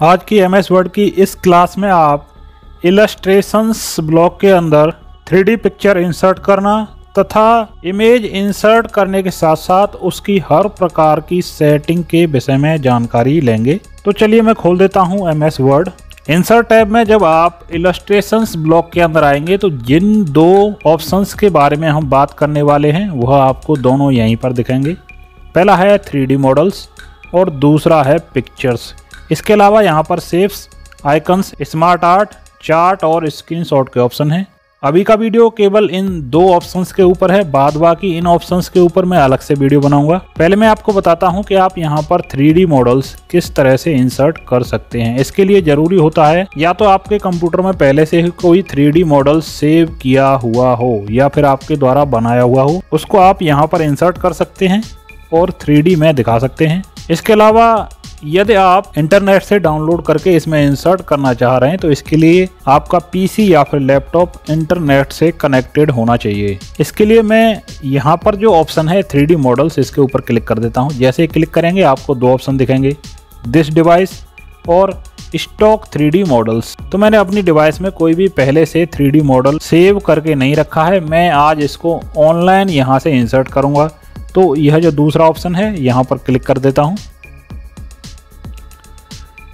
आज की MS word की इस क्लास में आप इलस्ट्रेशंस ब्लॉक के अंदर 3D पिक्चर इंसर्ट करना तथा इमेज इंसर्ट करने के साथ साथ उसकी हर प्रकार की सेटिंग के विषय में जानकारी लेंगे। तो चलिए मैं खोल देता हूं MS वर्ड। इंसर्ट टैब में जब आप इलस्ट्रेशंस ब्लॉक के अंदर आएंगे तो जिन दो ऑप्शंस के बारे में हम बात करने वाले हैं वह आपको दोनों यहीं पर दिखेंगे। पहला है 3D मॉडल्स और दूसरा है पिक्चर्स। इसके अलावा यहाँ पर shapes, icons, smart art, chart और स्क्रीनशॉट के ऑप्शन हैं। अभी का वीडियो केवल इन दो ऑप्शंस के ऊपर है, बाद बाकी इन ऑप्शंस के ऊपर मैं अलग से वीडियो बनाऊंगा। पहले मैं आपको बताता हूं कि आप यहां पर 3D मॉडल्स किस तरह से इंसर्ट कर सकते हैं। इसके लिए जरूरी होता है या तो आपके कंप्यूटर में पहले से ही कोई 3D मॉडल सेव किया हुआ हो या फिर आपके द्वारा बनाया हुआ हो, उसको आप यहाँ पर इंसर्ट कर सकते हैं और 3D में दिखा सकते हैं। इसके अलावा यदि आप इंटरनेट से डाउनलोड करके इसमें इंसर्ट करना चाह रहे हैं तो इसके लिए आपका पीसी या फिर लैपटॉप इंटरनेट से कनेक्टेड होना चाहिए। इसके लिए मैं यहाँ पर जो ऑप्शन है 3D मॉडल्स, इसके ऊपर क्लिक कर देता हूँ। जैसे ही क्लिक करेंगे आपको दो ऑप्शन दिखेंगे, दिस डिवाइस और स्टॉक 3D मॉडल्स। तो मैंने अपनी डिवाइस में कोई भी पहले से 3D मॉडल सेव करके नहीं रखा है, मैं आज इसको ऑनलाइन यहाँ से इंसर्ट करूँगा। तो यह जो दूसरा ऑप्शन है यहाँ पर क्लिक कर देता हूँ।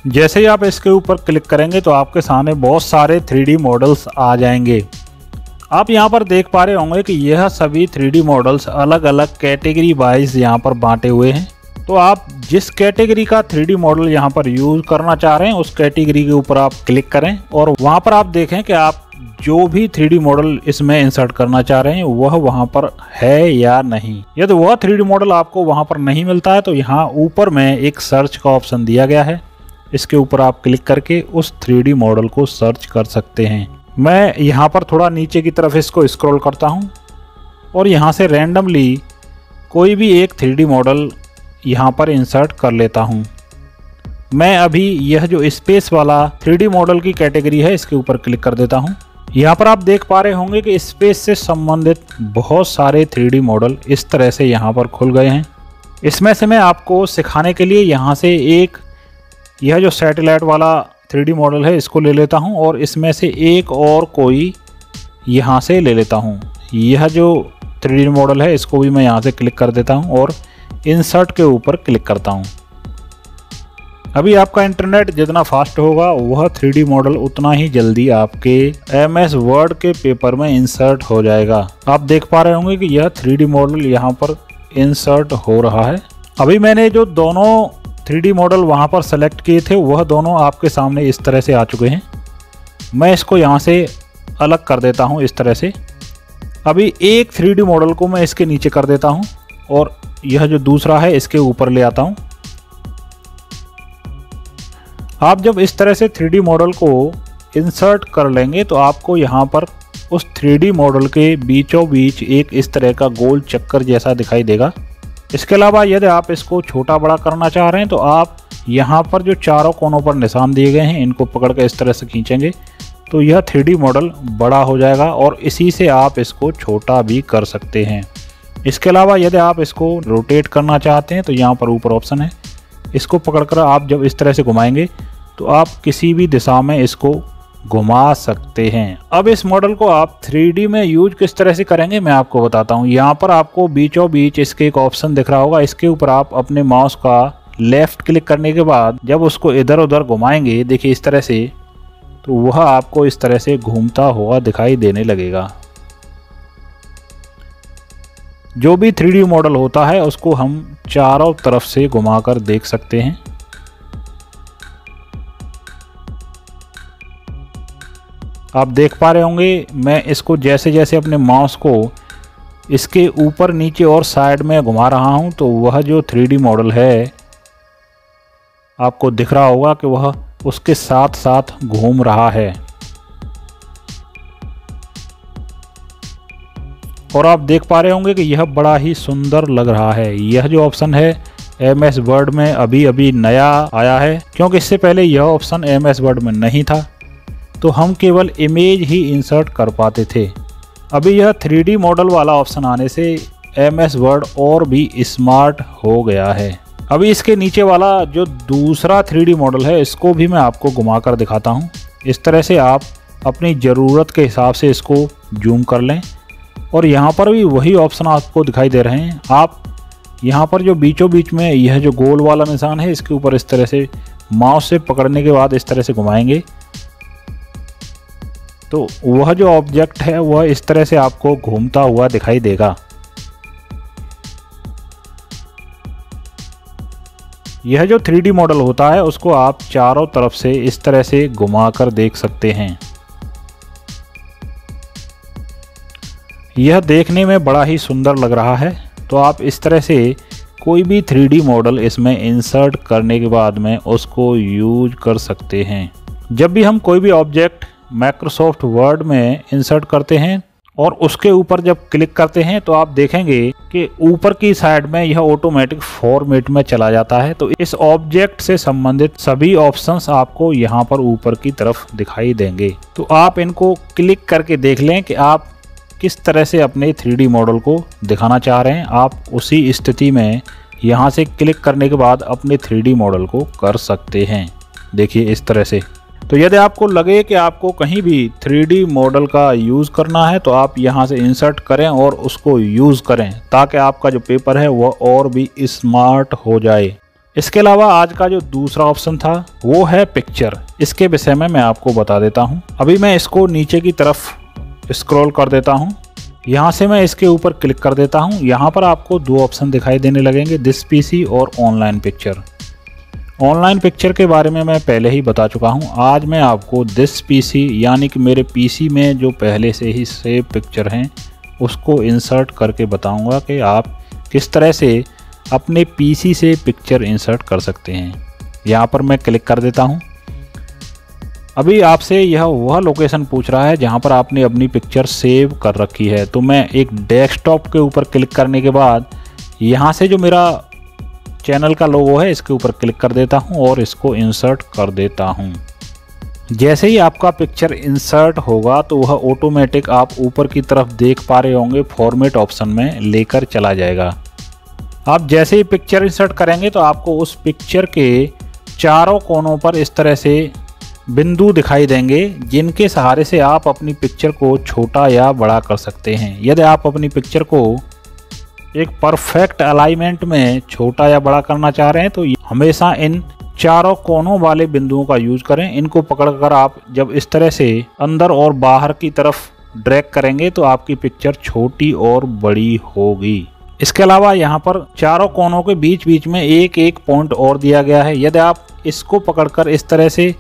जैसे ही आप इसके ऊपर क्लिक करेंगे तो आपके सामने बहुत सारे 3D मॉडल्स आ जाएंगे। आप यहाँ पर देख पा रहे होंगे कि यह सभी 3D मॉडल्स अलग अलग कैटेगरी वाइज यहाँ पर बांटे हुए हैं। तो आप जिस कैटेगरी का 3D मॉडल यहाँ पर यूज़ करना चाह रहे हैं उस कैटेगरी के ऊपर आप क्लिक करें और वहाँ पर आप देखें कि आप जो भी 3D मॉडल इसमें इंसर्ट करना चाह रहे हैं वह वहाँ पर है या नहीं। यदि वह 3D मॉडल आपको वहाँ पर नहीं मिलता है तो यहाँ ऊपर में एक सर्च का ऑप्शन दिया गया है, इसके ऊपर आप क्लिक करके उस 3D मॉडल को सर्च कर सकते हैं। मैं यहाँ पर थोड़ा नीचे की तरफ इसको स्क्रॉल करता हूँ और यहाँ से रैंडमली कोई भी एक 3D मॉडल यहाँ पर इंसर्ट कर लेता हूँ। मैं अभी यह जो स्पेस वाला 3D मॉडल की कैटेगरी है इसके ऊपर क्लिक कर देता हूँ। यहाँ पर आप देख पा रहे होंगे कि स्पेस से संबंधित बहुत सारे 3D मॉडल इस तरह से यहाँ पर खुल गए हैं। इसमें से मैं आपको सिखाने के लिए यहाँ से एक यह जो सैटेलाइट वाला 3D मॉडल है इसको ले लेता हूं और इसमें से एक और कोई यहाँ से ले लेता हूं। यह जो 3D मॉडल है इसको भी मैं यहाँ से क्लिक कर देता हूं और इंसर्ट के ऊपर क्लिक करता हूं। अभी आपका इंटरनेट जितना फास्ट होगा वह 3D मॉडल उतना ही जल्दी आपके MS वर्ड के पेपर में इंसर्ट हो जाएगा। आप देख पा रहे होंगे कि यह 3D मॉडल यहाँ पर इंसर्ट हो रहा है। अभी मैंने जो दोनों 3D मॉडल वहाँ पर सेलेक्ट किए थे वह दोनों आपके सामने इस तरह से आ चुके हैं। मैं इसको यहाँ से अलग कर देता हूँ इस तरह से। अभी एक 3D मॉडल को मैं इसके नीचे कर देता हूँ और यह जो दूसरा है इसके ऊपर ले आता हूँ। आप जब इस तरह से 3D मॉडल को इंसर्ट कर लेंगे तो आपको यहाँ पर उस 3D मॉडल के बीचों बीच एक इस तरह का गोल चक्कर जैसा दिखाई देगा। इसके अलावा यदि आप इसको छोटा बड़ा करना चाह रहे हैं तो आप यहाँ पर जो चारों कोनों पर निशान दिए गए हैं इनको पकड़ के इस तरह से खींचेंगे तो यह 3D मॉडल बड़ा हो जाएगा और इसी से आप इसको छोटा भी कर सकते हैं। इसके अलावा यदि आप इसको रोटेट करना चाहते हैं तो यहाँ पर ऊपर ऑप्शन है, इसको पकड़कर आप जब इस तरह से घुमाएंगे तो आप किसी भी दिशा में इसको घुमा सकते हैं। अब इस मॉडल को आप 3D में यूज किस तरह से करेंगे मैं आपको बताता हूँ। यहाँ पर आपको बीचों बीच इसके एक ऑप्शन दिख रहा होगा, इसके ऊपर आप अपने माउस का लेफ्ट क्लिक करने के बाद जब उसको इधर उधर घुमाएंगे देखिए इस तरह से, तो वह आपको इस तरह से घूमता हुआ दिखाई देने लगेगा। जो भी 3D मॉडल होता है उसको हम चारों तरफ से घुमाकर देख सकते हैं। आप देख पा रहे होंगे मैं इसको जैसे जैसे अपने माउस को इसके ऊपर नीचे और साइड में घुमा रहा हूं तो वह जो 3D मॉडल है आपको दिख रहा होगा कि वह उसके साथ साथ घूम रहा है। और आप देख पा रहे होंगे कि यह बड़ा ही सुंदर लग रहा है। यह जो ऑप्शन है MS वर्ड में अभी अभी नया आया है, क्योंकि इससे पहले यह ऑप्शन MS वर्ड में नहीं था, तो हम केवल इमेज ही इंसर्ट कर पाते थे। अभी यह 3D मॉडल वाला ऑप्शन आने से MS वर्ड और भी स्मार्ट हो गया है। अभी इसके नीचे वाला जो दूसरा 3D मॉडल है इसको भी मैं आपको घुमा कर दिखाता हूँ। इस तरह से आप अपनी ज़रूरत के हिसाब से इसको जूम कर लें और यहाँ पर भी वही ऑप्शन आपको दिखाई दे रहे हैं। आप यहाँ पर जो बीचों बीच में यह जो गोल वाला निशान है इसके ऊपर इस तरह से माउस से पकड़ने के बाद इस तरह से घुमाएंगे तो वह जो ऑब्जेक्ट है वह इस तरह से आपको घूमता हुआ दिखाई देगा। यह जो 3D मॉडल होता है उसको आप चारों तरफ से इस तरह से घुमा कर देख सकते हैं। यह देखने में बड़ा ही सुंदर लग रहा है। तो आप इस तरह से कोई भी 3D मॉडल इसमें इंसर्ट करने के बाद में उसको यूज कर सकते हैं। जब भी हम कोई भी ऑब्जेक्ट माइक्रोसॉफ्ट वर्ड में इंसर्ट करते हैं और उसके ऊपर जब क्लिक करते हैं तो आप देखेंगे कि ऊपर की साइड में यह ऑटोमेटिक फॉर्मेट में चला जाता है। तो इस ऑब्जेक्ट से संबंधित सभी ऑप्शंस आपको यहाँ पर ऊपर की तरफ दिखाई देंगे। तो आप इनको क्लिक करके देख लें कि आप किस तरह से अपने 3D मॉडल को दिखाना चाह रहे हैं। आप उसी स्थिति में यहाँ से क्लिक करने के बाद अपने 3D मॉडल को कर सकते हैं। देखिए इस तरह से। तो यदि आपको लगे कि आपको कहीं भी 3D मॉडल का यूज़ करना है तो आप यहाँ से इंसर्ट करें और उसको यूज़ करें ताकि आपका जो पेपर है वह और भी स्मार्ट हो जाए। इसके अलावा आज का जो दूसरा ऑप्शन था वो है पिक्चर। इसके विषय में मैं आपको बता देता हूँ। अभी मैं इसको नीचे की तरफ स्क्रॉल कर देता हूँ। यहाँ से मैं इसके ऊपर क्लिक कर देता हूँ। यहाँ पर आपको दो ऑप्शन दिखाई देने लगेंगे, दिस पीसी और ऑनलाइन पिक्चर। ऑनलाइन पिक्चर के बारे में मैं पहले ही बता चुका हूँ। आज मैं आपको दिस पीसी यानी कि मेरे पीसी में जो पहले से ही सेव पिक्चर हैं उसको इंसर्ट करके बताऊँगा कि आप किस तरह से अपने पीसी से पिक्चर इंसर्ट कर सकते हैं। यहाँ पर मैं क्लिक कर देता हूँ। अभी आपसे यह वह लोकेशन पूछ रहा है जहाँ पर आपने अपनी पिक्चर सेव कर रखी है। तो मैं एक डेस्कटॉप के ऊपर क्लिक करने के बाद यहाँ से जो मेरा चैनल का लोगो है इसके ऊपर क्लिक कर देता हूँ और इसको इंसर्ट कर देता हूँ। जैसे ही आपका पिक्चर इंसर्ट होगा तो वह ऑटोमेटिक आप ऊपर की तरफ देख पा रहे होंगे फॉर्मेट ऑप्शन में लेकर चला जाएगा। आप जैसे ही पिक्चर इंसर्ट करेंगे तो आपको उस पिक्चर के चारों कोनों पर इस तरह से बिंदु दिखाई देंगे जिनके सहारे से आप अपनी पिक्चर को छोटा या बड़ा कर सकते हैं। यदि आप अपनी पिक्चर को एक परफेक्ट अलाइनमेंट में छोटा या बड़ा करना चाह रहे हैं तो हमेशा इन चारों कोनों वाले बिंदुओं का यूज करें। इनको पकड़कर आप जब इस तरह से अंदर और बाहर की तरफ ड्रैग करेंगे तो आपकी पिक्चर छोटी और बड़ी होगी। इसके अलावा यहाँ पर चारों कोनों के बीच बीच में एक एक पॉइंट और दिया गया है। यदि आप इसको पकड़कर इस तरह से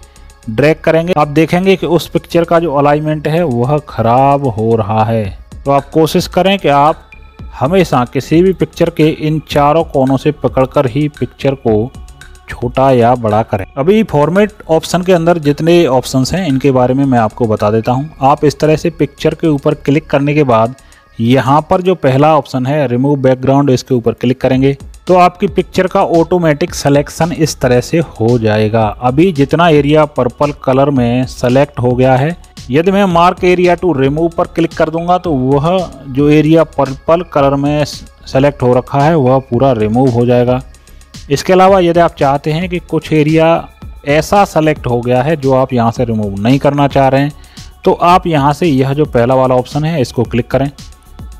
ड्रैग करेंगे आप देखेंगे कि उस पिक्चर का जो अलाइनमेंट है वह खराब हो रहा है। तो आप कोशिश करें कि आप हमेशा किसी भी पिक्चर के इन चारों कोनों से पकड़कर ही पिक्चर को छोटा या बड़ा करें। अभी फॉर्मेट ऑप्शन के अंदर जितने ऑप्शंस हैं इनके बारे में मैं आपको बता देता हूं। आप इस तरह से पिक्चर के ऊपर क्लिक करने के बाद यहाँ पर जो पहला ऑप्शन है रिमूव बैकग्राउंड, इसके ऊपर क्लिक करेंगे तो आपकी पिक्चर का ऑटोमेटिक सिलेक्शन इस तरह से हो जाएगा। अभी जितना एरिया पर्पल कलर में सेलेक्ट हो गया है, यदि मैं मार्क एरिया टू रिमूव पर क्लिक कर दूंगा तो वह जो एरिया पर्पल कलर में सेलेक्ट हो रखा है वह पूरा रिमूव हो जाएगा। इसके अलावा यदि आप चाहते हैं कि कुछ एरिया ऐसा सेलेक्ट हो गया है जो आप यहाँ से रिमूव नहीं करना चाह रहे हैं तो आप यहाँ से यह जो पहला वाला ऑप्शन है इसको क्लिक करें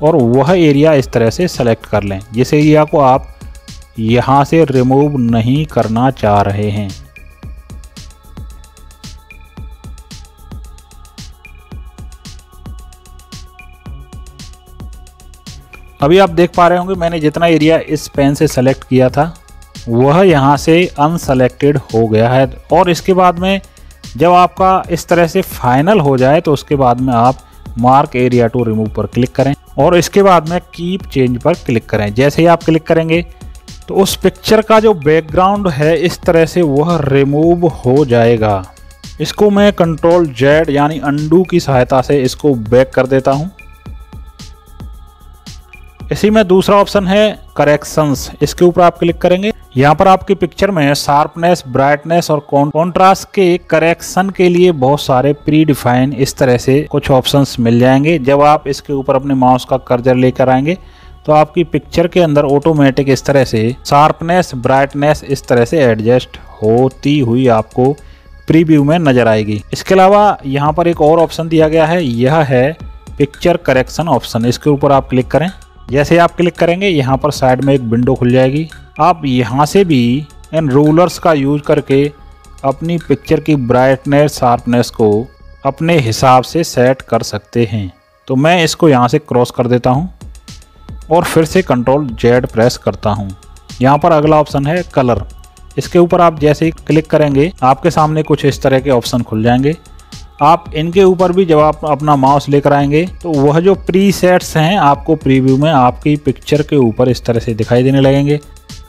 और वह एरिया इस तरह से सेलेक्ट कर लें जिस एरिया को आप यहाँ से रिमूव नहीं करना चाह रहे हैं। अभी आप देख पा रहे होंगे मैंने जितना एरिया इस पेन से सेलेक्ट किया था वह यहाँ से अनसेलेक्टेड हो गया है। और इसके बाद में जब आपका इस तरह से फाइनल हो जाए तो उसके बाद में आप मार्क एरिया टू रिमूव पर क्लिक करें और इसके बाद में कीप चेंज पर क्लिक करें। जैसे ही आप क्लिक करेंगे तो उस पिक्चर का जो बैकग्राउंड है इस तरह से वह रिमूव हो जाएगा। इसको मैं कंट्रोल जेड यानी अंडू की सहायता से इसको बैक कर देता हूं। इसी में दूसरा ऑप्शन है करेक्शंस, इसके ऊपर आप क्लिक करेंगे। यहाँ पर आपकी पिक्चर में शार्पनेस, ब्राइटनेस और कॉन्ट्रास्ट के करेक्शन के लिए बहुत सारे प्री डिफाइन इस तरह से कुछ ऑप्शंस मिल जाएंगे। जब आप इसके ऊपर अपने माउस का कर्सर लेकर आएंगे तो आपकी पिक्चर के अंदर ऑटोमेटिक इस तरह से शार्पनेस, ब्राइटनेस इस तरह से एडजस्ट होती हुई आपको प्रीव्यू में नज़र आएगी। इसके अलावा यहाँ पर एक और ऑप्शन दिया गया है, यह है पिक्चर करेक्शन ऑप्शन। इसके ऊपर आप क्लिक करें। जैसे आप क्लिक करेंगे यहाँ पर साइड में एक विंडो खुल जाएगी। आप यहाँ से भी इन रूलर्स का यूज करके अपनी पिक्चर की ब्राइटनेस, शार्पनेस को अपने हिसाब से सेट कर सकते हैं। तो मैं इसको यहाँ से क्रॉस कर देता हूँ और फिर से Ctrl Z प्रेस करता हूँ। यहाँ पर अगला ऑप्शन है कलर। इसके ऊपर आप जैसे ही क्लिक करेंगे आपके सामने कुछ इस तरह के ऑप्शन खुल जाएंगे। आप इनके ऊपर भी जब आप अपना माउस लेकर आएंगे तो वह जो प्रीसेट्स हैं आपको प्रीव्यू में आपकी पिक्चर के ऊपर इस तरह से दिखाई देने लगेंगे।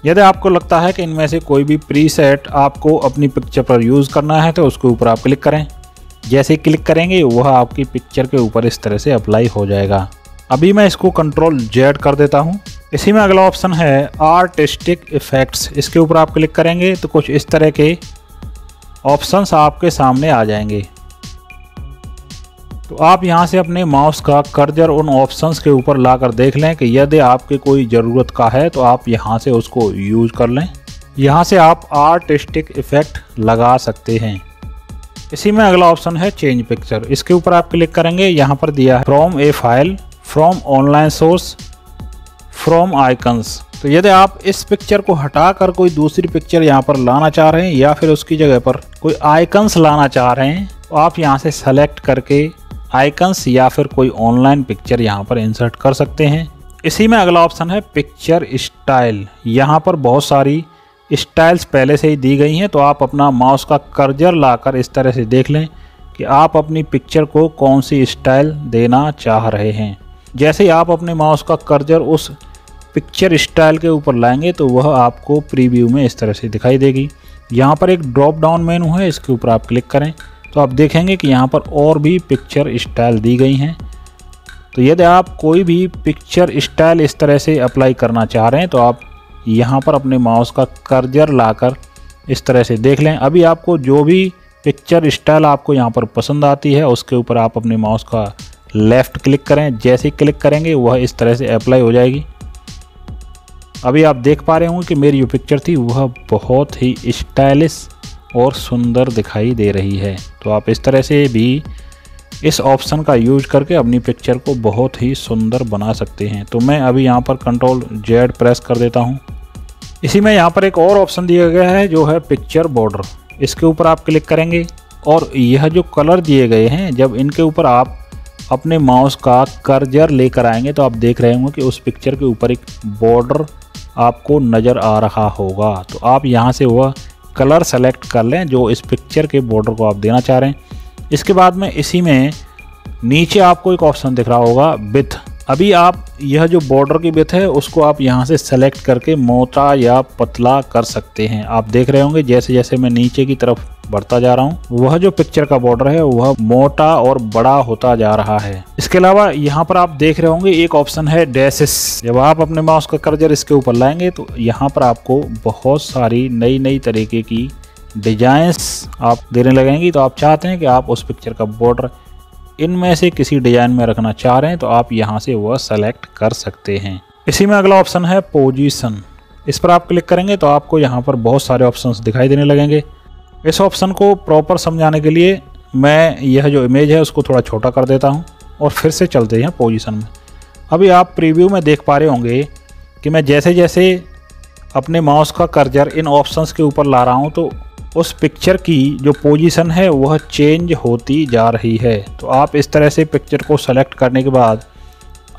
यदि आपको लगता है कि इनमें से कोई भी प्रीसेट आपको अपनी पिक्चर पर यूज़ करना है तो उसके ऊपर आप क्लिक करें। जैसे ही क्लिक करेंगे वह आपकी पिक्चर के ऊपर इस तरह से अप्लाई हो जाएगा। अभी मैं इसको Ctrl Z कर देता हूँ। इसी में अगला ऑप्शन है आर्टिस्टिक इफेक्ट्स। इसके ऊपर आप क्लिक करेंगे तो कुछ इस तरह के ऑप्शंस आपके सामने आ जाएंगे। तो आप यहां से अपने माउस का कर्सर उन ऑप्शंस के ऊपर लाकर देख लें कि यदि आपके कोई ज़रूरत का है तो आप यहां से उसको यूज कर लें। यहां से आप आर्टिस्टिक इफेक्ट लगा सकते हैं। इसी में अगला ऑप्शन है चेंज पिक्चर। इसके ऊपर आप क्लिक करेंगे। यहाँ पर दिया है from A file, from online source, from icons. तो यदि आप इस पिक्चर को हटाकर कोई दूसरी पिक्चर यहाँ पर लाना चाह रहे हैं या फिर उसकी जगह पर कोई आइकन्स लाना चाह रहे हैं तो आप यहाँ से सेलेक्ट करके आइकन्स या फिर कोई ऑनलाइन पिक्चर यहाँ पर इंसर्ट कर सकते हैं। इसी में अगला ऑप्शन है पिक्चर स्टाइल। यहाँ पर बहुत सारी स्टाइल्स पहले से ही दी गई हैं, तो आप अपना माउस का कर्सर लाकर इस तरह से देख लें कि आप अपनी पिक्चर को कौन सी स्टाइल देना चाह रहे हैं। जैसे ही आप अपने माउस का कर्सर उस पिक्चर स्टाइल के ऊपर लाएंगे तो वह आपको प्रीव्यू में इस तरह से दिखाई देगी। यहाँ पर एक ड्रॉप डाउन मेनू है, इसके ऊपर आप क्लिक करें तो आप देखेंगे कि यहाँ पर और भी पिक्चर स्टाइल दी गई हैं। तो यदि आप कोई भी पिक्चर स्टाइल इस तरह से अप्लाई करना चाह रहे हैं तो आप यहाँ पर अपने माउस का कर्सर लाकर इस तरह से देख लें। अभी आपको जो भी पिक्चर स्टाइल आपको यहाँ पर पसंद आती है उसके ऊपर आप अपने माउस का लेफ़्ट क्लिक करें। जैसे ही क्लिक करेंगे वह इस तरह से अप्लाई हो जाएगी। अभी आप देख पा रहे होंगे कि मेरी जो पिक्चर थी वह बहुत ही स्टाइलिश और सुंदर दिखाई दे रही है। तो आप इस तरह से भी इस ऑप्शन का यूज करके अपनी पिक्चर को बहुत ही सुंदर बना सकते हैं। तो मैं अभी यहाँ पर Ctrl Z प्रेस कर देता हूँ। इसी में यहाँ पर एक और ऑप्शन दिया गया है जो है पिक्चर बॉर्डर। इसके ऊपर आप क्लिक करेंगे और यह जो कलर दिए गए हैं जब इनके ऊपर आप अपने माउस का कर्सर लेकर आएंगे तो आप देख रहे होंगे कि उस पिक्चर के ऊपर एक बॉर्डर आपको नज़र आ रहा होगा। तो आप यहाँ से वह कलर सेलेक्ट कर लें जो इस पिक्चर के बॉर्डर को आप देना चाह रहे हैं। इसके बाद में इसी में नीचे आपको एक ऑप्शन दिख रहा होगा विड्थ। अभी आप यह जो बॉर्डर की विड्थ है उसको आप यहाँ से सेलेक्ट करके मोटा या पतला कर सकते हैं। आप देख रहे होंगे जैसे जैसे मैं नीचे की तरफ बढ़ता जा रहा हूँ वह जो पिक्चर का बॉर्डर है वह मोटा और बड़ा होता जा रहा है। इसके अलावा यहाँ पर आप देख रहे होंगे एक ऑप्शन है डैशेस। जब आप अपने माउस का कर्सर इसके ऊपर लाएंगे तो यहाँ पर आपको बहुत सारी नई नई तरीके की डिजाइंस आप देने लगेंगी। तो आप चाहते हैं कि आप उस पिक्चर का बॉर्डर इनमें से किसी डिजाइन में रखना चाह रहे हैं तो आप यहाँ से वह सेलेक्ट कर सकते हैं। इसी में अगला ऑप्शन है पोजीशन। इस पर आप क्लिक करेंगे तो आपको यहाँ पर बहुत सारे ऑप्शंस दिखाई देने लगेंगे। इस ऑप्शन को प्रॉपर समझाने के लिए मैं यह जो इमेज है उसको थोड़ा छोटा कर देता हूँ और फिर से चलते हैं पोजीशन में। अभी आप प्रीव्यू में देख पा रहे होंगे कि मैं जैसे जैसे अपने माउस का कर्सर इन ऑप्शंस के ऊपर ला रहा हूँ तो उस पिक्चर की जो पोजीशन है वह चेंज होती जा रही है। तो आप इस तरह से पिक्चर को सेलेक्ट करने के बाद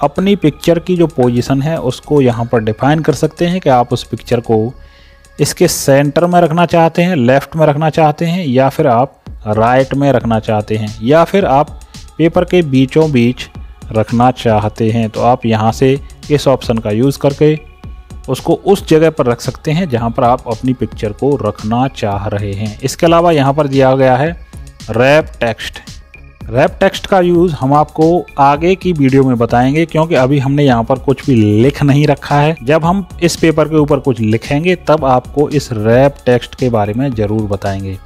अपनी पिक्चर की जो पोजीशन है उसको यहाँ पर डिफाइन कर सकते हैं कि आप उस पिक्चर को इसके सेंटर में रखना चाहते हैं, लेफ़्ट में रखना चाहते हैं या फिर आप राइट में रखना चाहते हैं या फिर आप पेपर के बीचों बीच रखना चाहते हैं। तो आप यहाँ से इस ऑप्शन का यूज़ करके उसको उस जगह पर रख सकते हैं जहाँ पर आप अपनी पिक्चर को रखना चाह रहे हैं। इसके अलावा यहाँ पर दिया गया है रैप टेक्स्ट। रैप टेक्स्ट का यूज़ हम आपको आगे की वीडियो में बताएंगे क्योंकि अभी हमने यहाँ पर कुछ भी लिख नहीं रखा है। जब हम इस पेपर के ऊपर कुछ लिखेंगे तब आपको इस रैप टेक्स्ट के बारे में ज़रूर बताएंगे।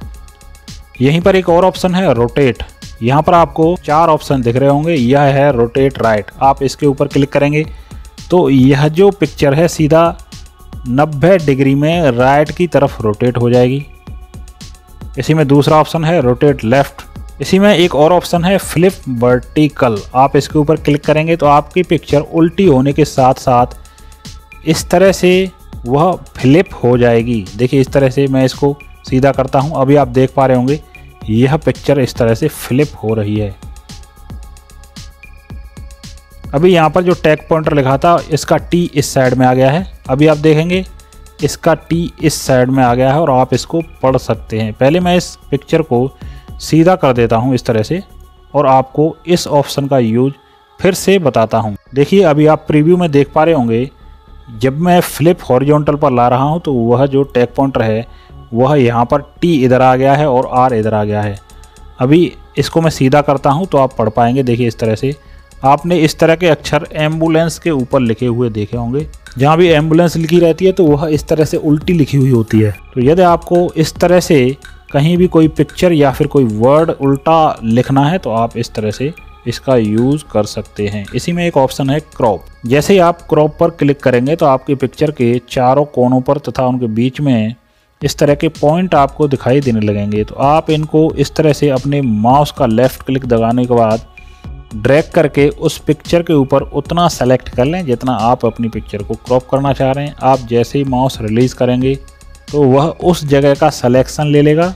यहीं पर एक और ऑप्शन है रोटेट। यहाँ पर आपको 4 ऑप्शन दिख रहे होंगे। यह है रोटेट राइट। आप इसके ऊपर क्लिक करेंगे तो यह जो पिक्चर है सीधा 90 डिग्री में राइट की तरफ रोटेट हो जाएगी। इसी में दूसरा ऑप्शन है रोटेट लेफ्ट। इसी में एक और ऑप्शन है फ्लिप वर्टिकल। आप इसके ऊपर क्लिक करेंगे तो आपकी पिक्चर उल्टी होने के साथ साथ इस तरह से वह फ्लिप हो जाएगी। देखिए इस तरह से मैं इसको सीधा करता हूं, अभी आप देख पा रहे होंगे यह पिक्चर इस तरह से फ्लिप हो रही है। अभी यहाँ पर जो टैग पॉइंटर लिखा था इसका टी इस साइड में आ गया है। अभी आप देखेंगे इसका टी इस साइड में आ गया है और आप इसको पढ़ सकते हैं। पहले मैं इस पिक्चर को सीधा कर देता हूं इस तरह से और आपको इस ऑप्शन का यूज फिर से बताता हूं। देखिए अभी आप प्रीव्यू में देख पा रहे होंगे जब मैं फ्लिप हॉरिजॉन्टल पर ला रहा हूं तो वह जो टैग पॉइंटर है वह यहाँ पर टी इधर आ गया है और आर इधर आ गया है। अभी इसको मैं सीधा करता हूं तो आप पढ़ पाएंगे। देखिए इस तरह से आपने इस तरह के अक्षर एम्बुलेंस के ऊपर लिखे हुए देखे होंगे। जहाँ भी एम्बुलेंस लिखी रहती है तो वह इस तरह से उल्टी लिखी हुई होती है। तो यदि आपको इस तरह से कहीं भी कोई पिक्चर या फिर कोई वर्ड उल्टा लिखना है तो आप इस तरह से इसका यूज कर सकते हैं। इसी में एक ऑप्शन है क्रॉप। जैसे ही आप क्रॉप पर क्लिक करेंगे तो आपकी पिक्चर के चारों कोनों पर तथा उनके बीच में इस तरह के पॉइंट आपको दिखाई देने लगेंगे। तो आप इनको इस तरह से अपने माउस का लेफ्ट क्लिक दबाने के बाद ड्रैग करके उस पिक्चर के ऊपर उतना सेलेक्ट कर लें जितना आप अपनी पिक्चर को क्रॉप करना चाह रहे हैं। आप जैसे ही माउस रिलीज करेंगे तो वह उस जगह का सिलेक्शन ले लेगा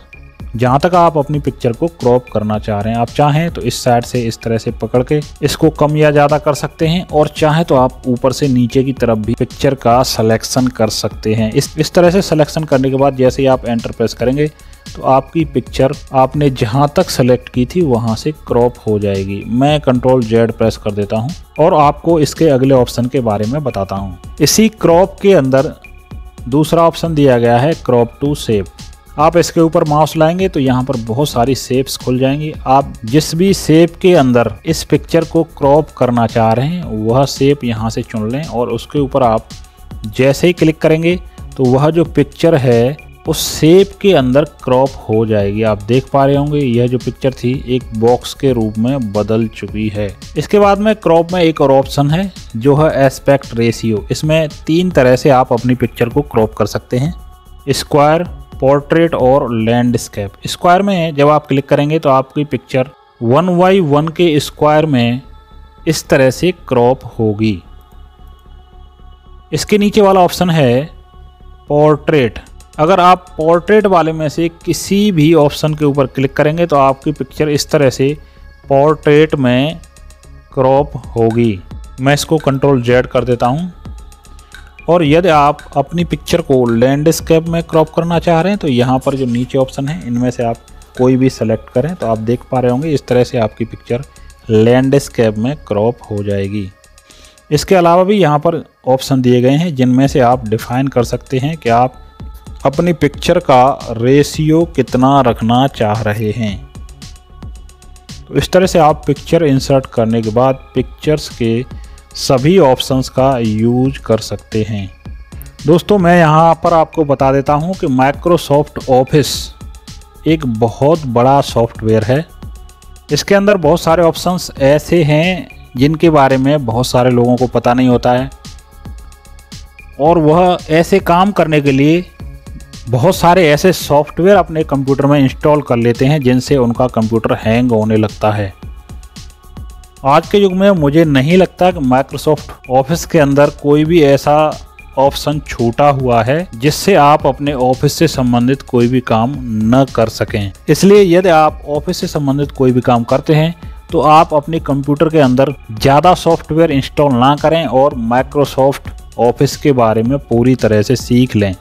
जहाँ तक आप अपनी पिक्चर को क्रॉप करना चाह रहे हैं। आप चाहें तो इस साइड से इस तरह से पकड़ के इसको कम या ज़्यादा कर सकते हैं और चाहे तो आप ऊपर से नीचे की तरफ भी पिक्चर का सिलेक्शन कर सकते हैं। इस तरह से सिलेक्शन करने के बाद जैसे ही आप एंटर प्रेस करेंगे तो आपकी पिक्चर आपने जहाँ तक सेलेक्ट की थी वहाँ से क्रॉप हो जाएगी। मैं कंट्रोल जेड प्रेस कर देता हूँ और आपको इसके अगले ऑप्शन के बारे में बताता हूँ। इसी क्रॉप के अंदर दूसरा ऑप्शन दिया गया है क्रॉप टू शेप। आप इसके ऊपर माउस लाएंगे तो यहाँ पर बहुत सारी शेप्स खुल जाएंगी। आप जिस भी शेप के अंदर इस पिक्चर को क्रॉप करना चाह रहे हैं वह शेप यहाँ से चुन लें और उसके ऊपर आप जैसे ही क्लिक करेंगे तो वह जो पिक्चर है उस शेप के अंदर क्रॉप हो जाएगी। आप देख पा रहे होंगे यह जो पिक्चर थी एक बॉक्स के रूप में बदल चुकी है। इसके बाद में क्रॉप में एक और ऑप्शन है जो है एस्पेक्ट रेशियो। इसमें 3 तरह से आप अपनी पिक्चर को क्रॉप कर सकते हैं, स्क्वायर, पोर्ट्रेट और लैंडस्केप। स्क्वायर में जब आप क्लिक करेंगे तो आपकी पिक्चर 1:1 के स्क्वायर में इस तरह से क्रॉप होगी। इसके नीचे वाला ऑप्शन है पोर्ट्रेट। अगर आप पोर्ट्रेट वाले में से किसी भी ऑप्शन के ऊपर क्लिक करेंगे तो आपकी पिक्चर इस तरह से पोर्ट्रेट में क्रॉप होगी। मैं इसको कंट्रोल जेड कर देता हूँ। और यदि आप अपनी पिक्चर को लैंडस्केप में क्रॉप करना चाह रहे हैं तो यहाँ पर जो नीचे ऑप्शन है इनमें से आप कोई भी सेलेक्ट करें तो आप देख पा रहे होंगे इस तरह से आपकी पिक्चर लैंडस्केप में क्रॉप हो जाएगी। इसके अलावा भी यहाँ पर ऑप्शन दिए गए हैं जिनमें से आप डिफाइन कर सकते हैं कि आप अपनी पिक्चर का रेशियो कितना रखना चाह रहे हैं। तो इस तरह से आप पिक्चर इंसर्ट करने के बाद पिक्चर्स के सभी ऑप्शंस का यूज कर सकते हैं। दोस्तों मैं यहाँ पर आपको बता देता हूँ कि माइक्रोसॉफ्ट ऑफिस एक बहुत बड़ा सॉफ्टवेयर है। इसके अंदर बहुत सारे ऑप्शंस ऐसे हैं जिनके बारे में बहुत सारे लोगों को पता नहीं होता है और वह ऐसे काम करने के लिए बहुत सारे ऐसे सॉफ्टवेयर अपने कंप्यूटर में इंस्टॉल कर लेते हैं जिनसे उनका कंप्यूटर हैंग होने लगता है। आज के युग में मुझे नहीं लगता कि माइक्रोसॉफ्ट ऑफिस के अंदर कोई भी ऐसा ऑप्शन छूटा हुआ है जिससे आप अपने ऑफिस से संबंधित कोई भी काम न कर सकें। इसलिए यदि आप ऑफिस से संबंधित कोई भी काम करते हैं तो आप अपने कंप्यूटर के अंदर ज़्यादा सॉफ्टवेयर इंस्टॉल ना करें और माइक्रोसॉफ्ट ऑफिस के बारे में पूरी तरह से सीख लें,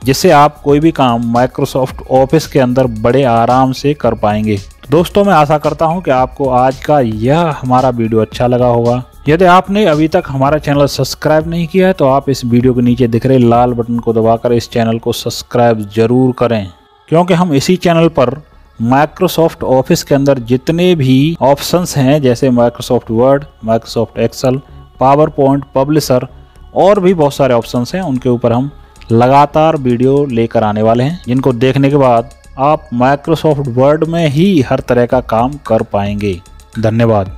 जिससे आप कोई भी काम माइक्रोसॉफ्ट ऑफिस के अंदर बड़े आराम से कर पाएंगे। दोस्तों मैं आशा करता हूं कि आपको आज का यह हमारा वीडियो अच्छा लगा होगा। यदि आपने अभी तक हमारा चैनल सब्सक्राइब नहीं किया है तो आप इस वीडियो के नीचे दिख रहे लाल बटन को दबाकर इस चैनल को सब्सक्राइब जरूर करें, क्योंकि हम इसी चैनल पर माइक्रोसॉफ्ट ऑफिस के अंदर जितने भी ऑप्शंस हैं जैसे Microsoft Word, Microsoft Excel, PowerPoint, Publisher और भी बहुत सारे ऑप्शंस हैं, उनके ऊपर हम लगातार वीडियो लेकर आने वाले हैं, जिनको देखने के बाद आप माइक्रोसॉफ्ट वर्ड में ही हर तरह का काम कर पाएंगे। धन्यवाद।